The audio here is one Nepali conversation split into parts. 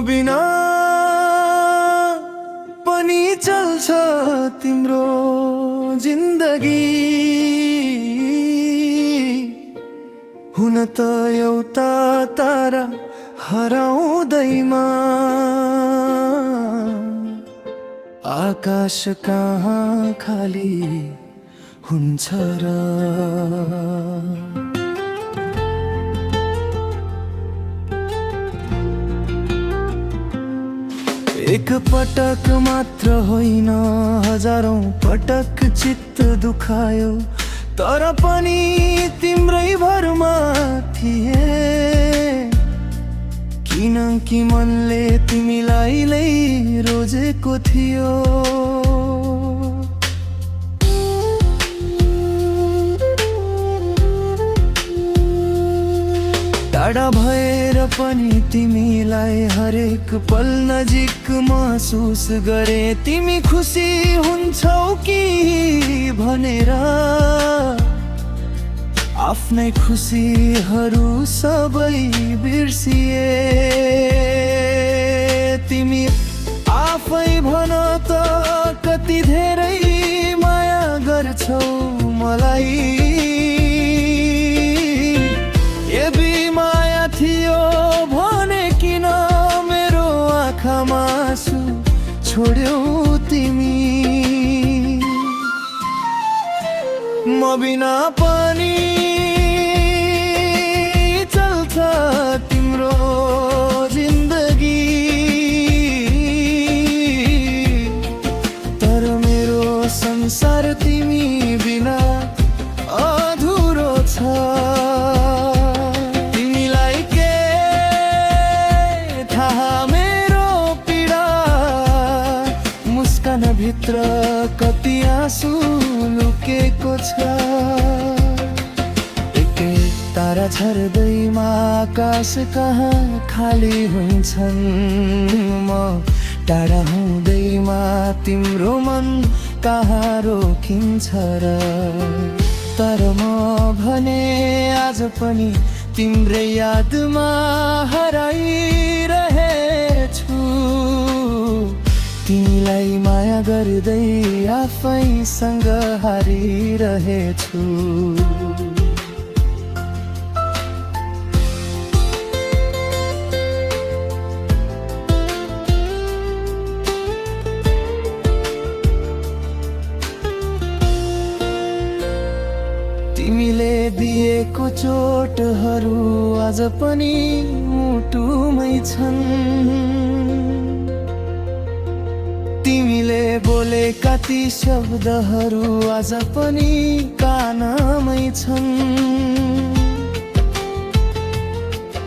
बिना पनि चल्छ तिम्रो जिन्दगी। हुन त एउटा तारा हराउँदैमा आकाश कहाँ खाली हुन्छ र। एक पटक मात्र होइन, हजारौं पटक चित्त दुखायो, तर पनि तिम्रै भरमा थिए। किनकि मनले तिमीलाई नै रोजेको थियो। टाढा भएर पनि तिमीलाई हरेक पल नजिक महसुस गरे। तिमी खुसी हुन्छौ कि भनेर आफ्नै खुसीहरू सबै बिर्सिए। तिमी आफै भन त कति धेरै माया गर्छौ मलाई। यदि माया थियो भने किन मेरो आँखामा आँसु छोड्यौ तिमी। म बिना पनि चल्छ तिम्रो जिन्दगी, तर मेरो संसार तिमी बिना अधुरो छ। तिमीलाई के थाहा मेरो पीडा, मुस्कान भित्र कति आँसु लुकेको छ। एकै तारा झर्दैमा आकाश कहाँ खाली हुन्छन्। म टाढा हुँदैमा तिम्रो मन कहाँ रोकिन्छ र। तर म भने आज पनि तिम्रै यादमा हराइरहेछु। तिमीलाई माया गर्दै आफैसँग हारिरहेछु। तिमीले दिएको चोटहरू आज पनि मुटुमै छन्। तिमीले बोलेका ती शब्दहरू आज पनि कानमै छन्।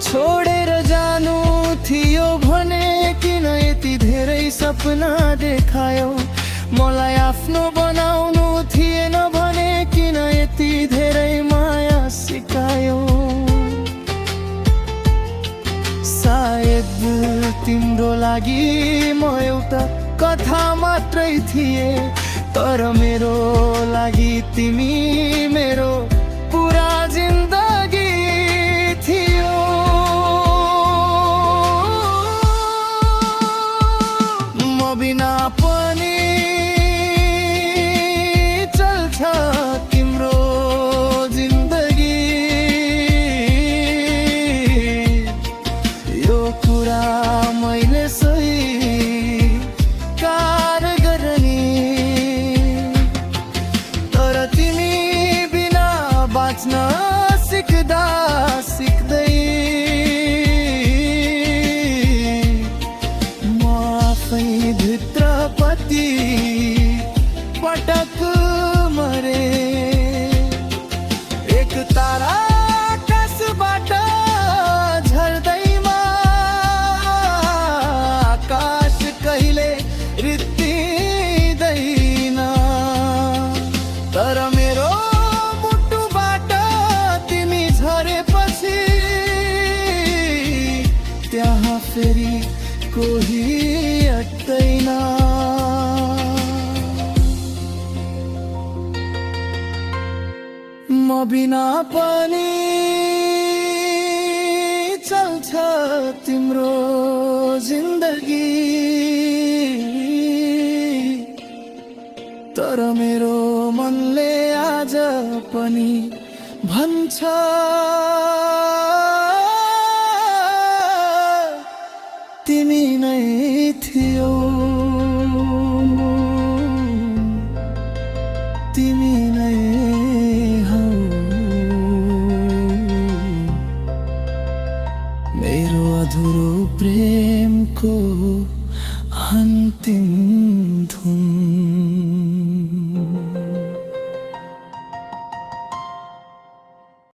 छोडेर जानु थियो भने किन यति धेरै सपना देखायौ। मलाई आफ्नो बनाउनु थिएन भने किन यति धेरै माया सिकायौ। सायद तिम्रो लागि म एउटा कथा मात्रै थिए, तर मेरो लागि तिमी मेरो पुरा जिन्दगी थियो। म बिना पनि चल्छ तिम्रो जिन्दगी, यो कुरा मैले सही बाँच्न सिक्दा सिक्दै म आफै भित्र कति पटक मरे। एक तारा आकाशबाट झर्दैमा आकाश कहिले रित्तिँदैन, तर मेरो त्यहाँ फेरि कोही अट्दैन। म बिना पनि चल्छ तिम्रो जिन्दगी। लागि, तर मेरो मनले आज पनि भन्छ तिमी नै थियौ, तिमी नै हौ मेरो अधुरो प्रेमको अन्तिम